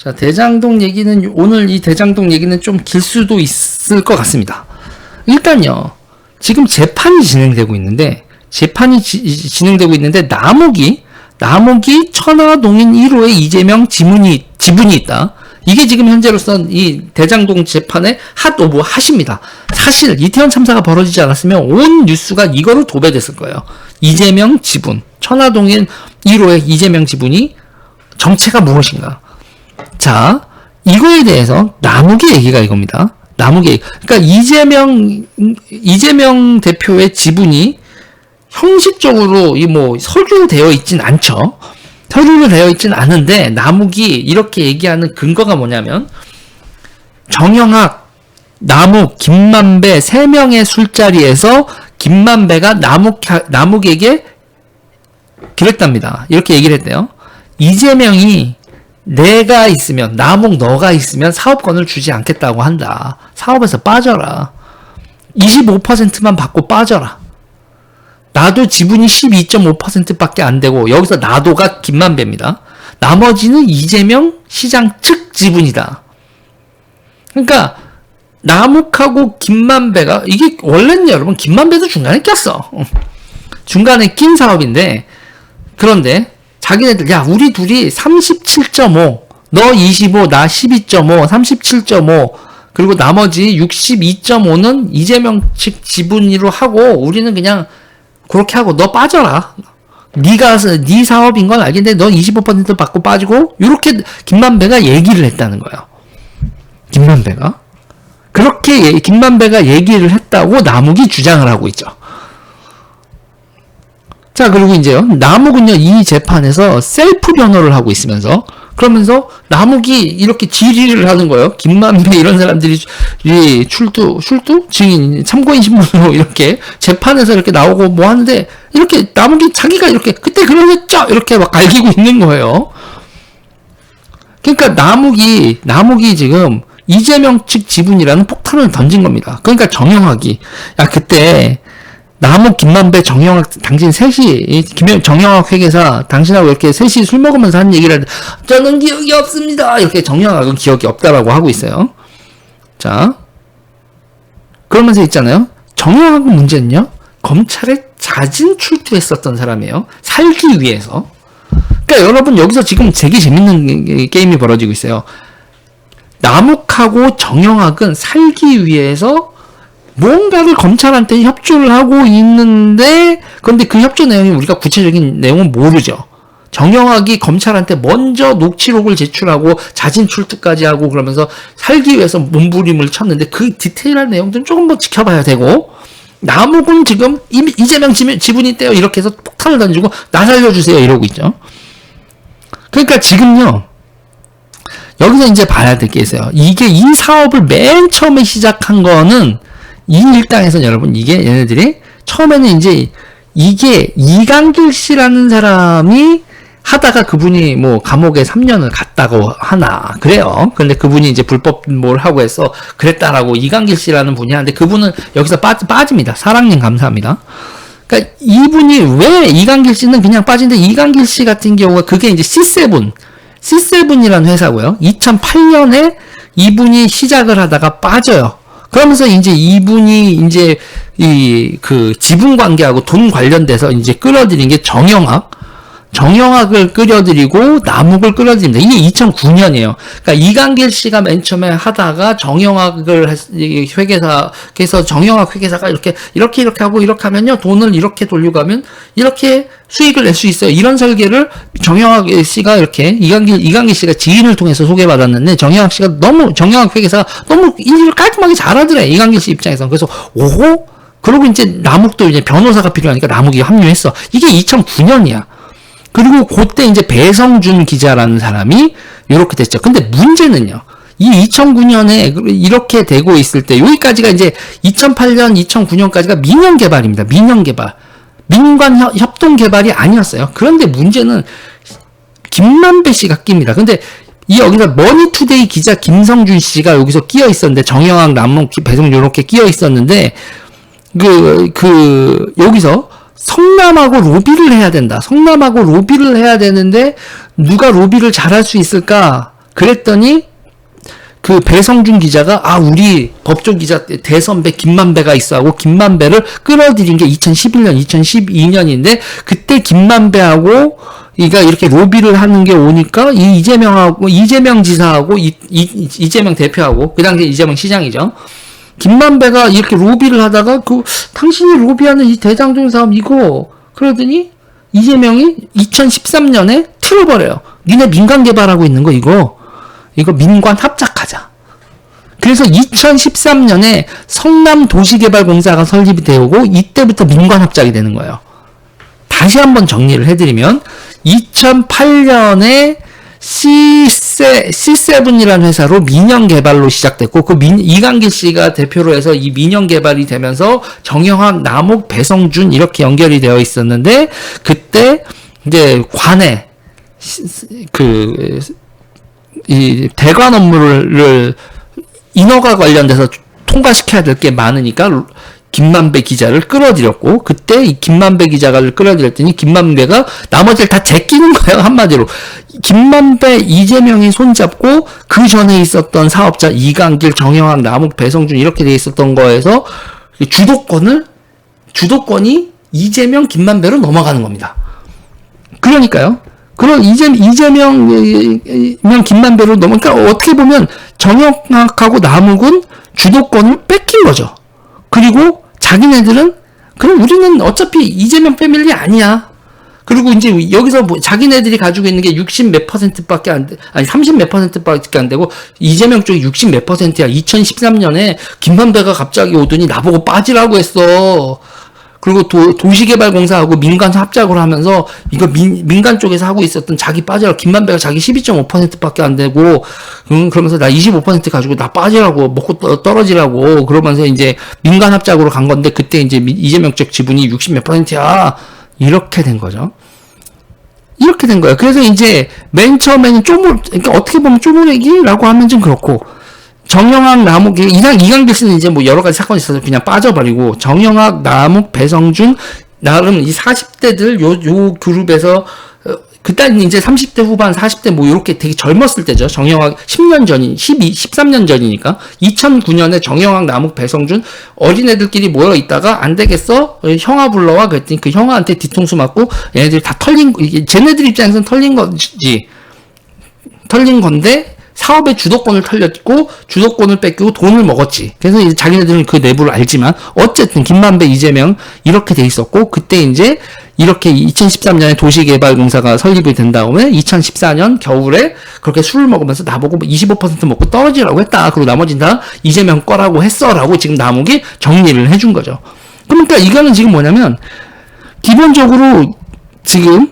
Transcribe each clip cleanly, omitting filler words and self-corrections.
자, 대장동 얘기는, 오늘 이 대장동 얘기는 좀 길 수도 있을 것 같습니다. 일단요, 지금 재판이 진행되고 있는데, 남욱이 천화동인 1호에 이재명 지분이 있다. 이게 지금 현재로선 이 대장동 재판의 핫입니다. 사실 이태원 참사가 벌어지지 않았으면 온 뉴스가 이거로 도배됐을 거예요. 이재명 지분, 천화동인 1호의 이재명 지분이 정체가 무엇인가? 자, 이거에 대해서 남욱의 얘기가 이겁니다. 그러니까 이재명 대표의 지분이 형식적으로 서류로 되어 있진 않죠. 서류로 되어 있진 않은데, 남욱이 이렇게 얘기하는 근거가 뭐냐면, 정영학, 남욱, 김만배 3명의 술자리에서 김만배가 남욱에게 그랬답니다. 이렇게 얘기를 했대요. 이재명이 내가 있으면, 남욱 너가 있으면 사업권을 주지 않겠다고 한다. 사업에서 빠져라. 25%만 받고 빠져라. 나도 지분이 12.5%밖에 안 되고, 여기서 나도가 김만배입니다. 나머지는 이재명 시장 측 지분이다. 그러니까 남욱하고 김만배가, 이게 원래는 여러분 김만배도 중간에 꼈어. 중간에 낀 사업인데, 그런데 자기네들, 야, 우리 둘이 37.5, 너 25, 나 12.5, 37.5, 그리고 나머지 62.5는 이재명 측 지분으로 하고, 우리는 그냥 그렇게 하고 너 빠져라. 네 사업인 건 알겠는데 넌 25% 받고 빠지고, 이렇게 김만배가 얘기를 했다는 거예요. 김만배가 그렇게 김만배가 얘기를 했다고 남욱이 주장을 하고 있죠. 자, 그리고 이제요, 남욱은요, 이 재판에서 셀프 변호를 하고 있으면서, 그러면서 남욱이 이렇게 질의를 하는 거예요. 김만배 이런 사람들이 증인, 참고인 신문으로 이렇게 재판에서 이렇게 나오고 뭐 하는데, 이렇게 남욱이 자기가 이렇게 그때 그러겠죠? 이렇게 막 갈기고 있는 거예요. 그러니까 남욱이 지금 이재명 측 지분이라는 폭탄을 던진 겁니다. 그러니까 정영학이, 야, 그때 남욱, 김만배, 정영학, 당신 셋이, 정영학 회계사, 당신하고 이렇게 셋이 술 먹으면서 한 얘기를, 저는 기억이 없습니다. 이렇게 정영학은 기억이 없다라고 하고 있어요. 자, 그러면서 있잖아요. 정영학은 문제는요, 검찰에 자진 출두했었던 사람이에요. 살기 위해서. 그러니까 여러분, 여기서 지금 되게 재밌는 게임이 벌어지고 있어요. 남욱하고 정영학은 살기 위해서 뭔가를 검찰한테 협조를 하고 있는데, 그런데 그 협조 내용이 우리가 구체적인 내용은 모르죠. 정영학이 검찰한테 먼저 녹취록을 제출하고 자진 출두까지 하고 그러면서 살기 위해서 몸부림을 쳤는데, 그 디테일한 내용들은 조금 더 지켜봐야 되고, 남욱은 지금 이재명 지분이 있대요. 이렇게 해서 폭탄을 던지고 나 살려주세요 이러고 있죠. 그러니까 지금요, 여기서 이제 봐야 될 게 있어요. 이게 이 사업을 맨 처음에 시작한 거는, 이 일당에서는 여러분, 이게 얘네들이 처음에는 이제 이게 이강길 씨라는 사람이 하다가 그분이 뭐 감옥에 3년을 갔다고 하나 그래요. 근데 그분이 이제 불법 뭘 하고 해서 그랬다라고 이강길 씨라는 분이 하는데, 그분은 여기서 빠집니다. 사랑님 감사합니다. 그러니까 이분이 왜, 이강길 씨는 그냥 빠진데, 이강길 씨 같은 경우가 그게 이제 C7이라는 회사고요. 2008년에 이분이 시작을 하다가 빠져요. 그러면서 이제 이분이 이제 그 지분 관계하고 돈 관련돼서 이제 끌어들인 게 정영학을 끌어들이고 남욱을 끌어들입니다. 이게 2009년이에요. 그러니까 이강길 씨가 맨 처음에 하다가 정영학을 회계사에서 정영학 회계사가 이렇게 하고 이렇게 하면요, 돈을 이렇게 돌리고 가면 이렇게 수익을 낼 수 있어요. 이런 설계를 정영학 씨가 이렇게 이강길 씨가 지인을 통해서 소개받았는데, 정영학 회계사가 너무 일을 깔끔하게 잘하더래, 이강길 씨 입장에서. 그래서 오호? 그리고 이제 남욱도 이제 변호사가 필요하니까 남욱이 합류했어. 이게 2009년이야. 그리고 그때 이제 배성준 기자라는 사람이 이렇게 됐죠. 근데 문제는요, 이 2009년에 이렇게 되고 있을 때, 여기까지가 이제 2008년, 2009년까지가 민영 개발입니다. 민영 개발. 민관 협동 개발이 아니었어요. 그런데 문제는 김만배 씨가 낍니다. 근데 여기서 머니투데이 기자 김성준 씨가 여기서 끼어 있었는데, 정영학, 남욱, 배성준 이렇게 끼어 있었는데, 여기서 성남하고 로비를 해야 된다. 성남하고 로비를 해야 되는데 누가 로비를 잘할 수 있을까? 그랬더니 그 배성준 기자가 우리 법조 기자 대선배 김만배가 있어 하고 김만배를 끌어들인 게 2011년, 2012년인데 그때 김만배하고 이렇게 로비를 하는 게 오니까 이재명 지사하고 이재명 대표하고 그 당시에 이재명 시장이죠. 김만배가 이렇게 로비를 하다가 당신이 로비하는 이 대장동 사업 이거 그러더니 이재명이 2013년에 틀어버려요. 니네 민간 개발하고 있는 거 이거 민관 합작하자. 그래서 2013년에 성남도시개발공사가 설립이 되고 이때부터 민관 합작이 되는 거예요. 다시 한번 정리를 해드리면 2008년에 C7이라는 회사로 민영개발로 시작됐고 이강길 씨가 대표로 해서 이 민영개발이 되면서 정영학, 남욱, 배성준 이렇게 연결이 되어 있었는데 그때 이제 관에 이 대관 업무를 인허가 관련돼서 통과시켜야 될 게 많으니까 김만배 기자를 끌어들였고 그때 이 김만배 기자를 끌어들였더니 김만배가 나머지를 다 제끼는 거예요. 한마디로 김만배, 이재명이 손잡고 그 전에 있었던 사업자 이강길, 정영학, 남욱, 배성준 이렇게 돼 있었던 거에서 주도권이 이재명, 김만배로 넘어가는 겁니다. 그러니까요. 그럼 이재명, 김만배로 그러니까 어떻게 보면 정영학하고 남욱은 주도권을 뺏긴 거죠. 그리고 자기네들은 그럼 우리는 어차피 이재명 패밀리 아니야. 그리고 이제 여기서 자기네들이 가지고 있는 게 60 몇 %밖에 안 돼. 아니 30 몇 %밖에 안 되고 이재명 쪽이 60 몇 %야. 2013년에 김만배가 갑자기 오더니 나보고 빠지라고 했어. 그리고 도시개발공사하고 민간 합작을 하면서 이거 민간 쪽에서 하고 있었던 자기 빠지라고 김만배가 자기 12.5%밖에 안 되고 그러면서 나 25% 가지고 나 빠지라고 먹고 떨어지라고 그러면서 이제 민간 합작으로 간 건데 그때 이제 이재명 쪽 지분이 60 몇 %야. 이렇게 된 거죠. 이렇게 된 거예요. 그래서 이제 맨 처음에는 그러니까 어떻게 보면 쪼무레기라고 하면 좀 그렇고 정영학, 남욱, 이강길 씨는 이제 여러 가지 사건이 있어서 그냥 빠져버리고, 정영학, 남욱, 배성준, 나름 이 40대들, 요 그룹에서, 그때는 이제 30대 후반, 40대 요렇게 되게 젊었을 때죠. 정영학 10년 전이, 13년 전이니까. 2009년에 정영학, 남욱, 배성준, 어린애들끼리 모여 있다가, 안 되겠어? 형아 불러와. 그랬더니 그 형아한테 뒤통수 맞고, 얘네들이 다 쟤네들 입장에서는 털린 건데, 사업의 주도권을 털렸고 주도권을 뺏기고 돈을 먹었지. 그래서 이제 자기네들은 그 내부를 알지만 어쨌든 김만배, 이재명 이렇게 돼 있었고 그때 이제 이렇게 2013년에 도시개발공사가 설립이 된 다음에 2014년 겨울에 그렇게 술을 먹으면서 나보고 25% 먹고 떨어지라고 했다. 그리고 나머지는 다 이재명 거라고 했어라고 지금 남욱이 정리를 해준 거죠. 그러니까 이거는 지금 뭐냐면 기본적으로 지금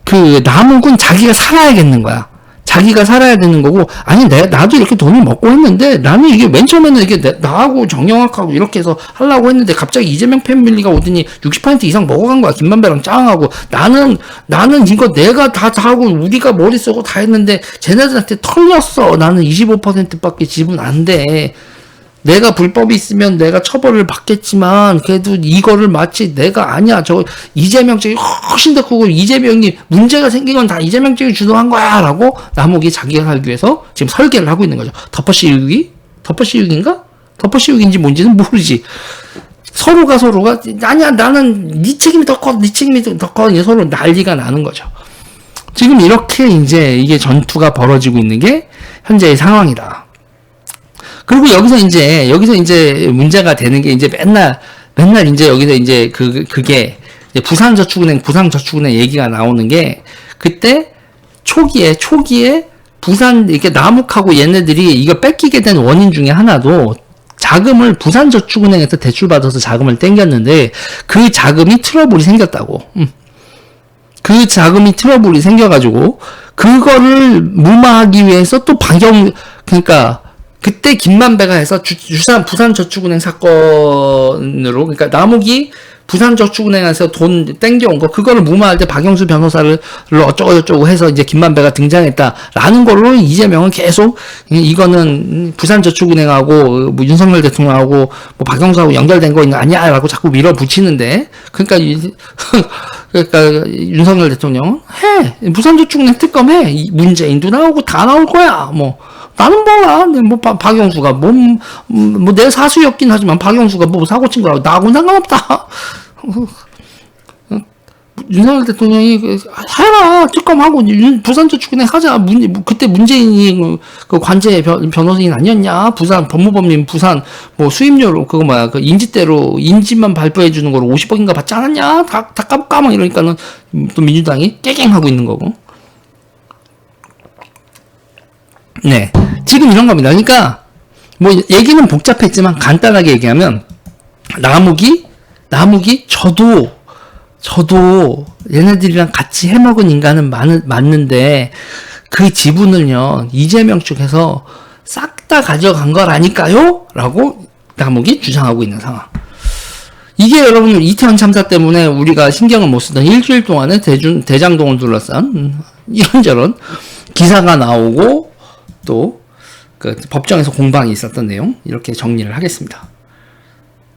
그 남욱은 자기가 살아야겠는 거야. 자기가 살아야 되는 거고, 아니, 나도 이렇게 돈을 먹고 했는데, 나는 이게 맨 처음에는 이게 나하고 정영학하고 이렇게 해서 하려고 했는데, 갑자기 이재명 패밀리가 오더니 60% 이상 먹어간 거야. 김만배랑 짱하고. 나는 이거 내가 다 하고, 우리가 머리 쓰고 다 했는데, 쟤네들한테 털렸어. 나는 25%밖에 지분 안 돼. 내가 불법이 있으면 내가 처벌을 받겠지만 그래도 이거를 마치 내가 아니야. 이재명 쪽이 훨씬 더 크고 이재명이 문제가 생긴 건 다 이재명 쪽이 주도한 거야 라고 남욱이 자기가 살기 위해서 지금 설계를 하고 있는 거죠. 덮어씌우기? 덮어씌우기인가? 덮어씌우기인지 뭔지는 모르지. 서로가 아니야 나는 네 책임이 더 커. 네 책임이 더 커. 이제 서로 난리가 나는 거죠. 지금 이렇게 이제 이게 전투가 벌어지고 있는 게 현재의 상황이다. 그리고 여기서 이제 문제가 되는 게 이제 맨날 이제 여기서 이제 그게 이제 부산저축은행 얘기가 나오는 게 그때 초기에 부산 이렇게 남욱하고 얘네들이 이거 뺏기게 된 원인 중에 하나도 자금을 부산저축은행에서 대출받아서 자금을 땡겼는데 그 자금이 트러블이 생겼다고. 그 자금이 트러블이 생겨가지고 그거를 무마하기 위해서 또 그러니까 그때 김만배가 해서 부산저축은행 사건으로 그러니까 남욱이 부산저축은행에서 돈 땡겨온 거 그거를 무마할 때 박영수 변호사를 어쩌고저쩌고 해서 이제 김만배가 등장했다라는 걸로 이재명은 계속 이거는 부산저축은행하고 윤석열 대통령하고 박영수하고 연결된 거 아니야라고 자꾸 밀어붙이는데 그러니까 그러니까 윤석열 대통령은 해. 부산저축은행 특검해. 문재인도 나오고 다 나올 거야. 뭐 나는 뭐야. 뭐 박영수가 뭐 내 사수였긴 하지만 박영수가 뭐 사고 친 거라고 나하고는 상관없다. 윤석열 대통령이 해라 특검하고 부산저축은행 하자. 그때 문재인이 그 관제 변호사인 아니었냐? 부산 법무법인 부산 뭐 수임료로 그거 뭐야 그 인지대로 인지만 발표해 주는 거로 50억인가 받지 않았냐? 다 까먹까 막 이러니까는 또 민주당이 깨갱하고 있는 거고. 네, 지금 이런 겁니다. 그러니까 뭐 얘기는 복잡했지만 간단하게 얘기하면 나무기 저도 얘네들이랑 같이 해먹은 인간은 맞는데 그 지분을요 이재명 쪽에서 싹 다 가져간 거라니까요? 라고 나무기 주장하고 있는 상황. 이게 여러분 이태원 참사 때문에 우리가 신경을 못 쓰던 일주일 동안에 대장동을 둘러싼 이런저런 기사가 나오고 또 그 법정에서 공방이 있었던 내용 이렇게 정리를 하겠습니다.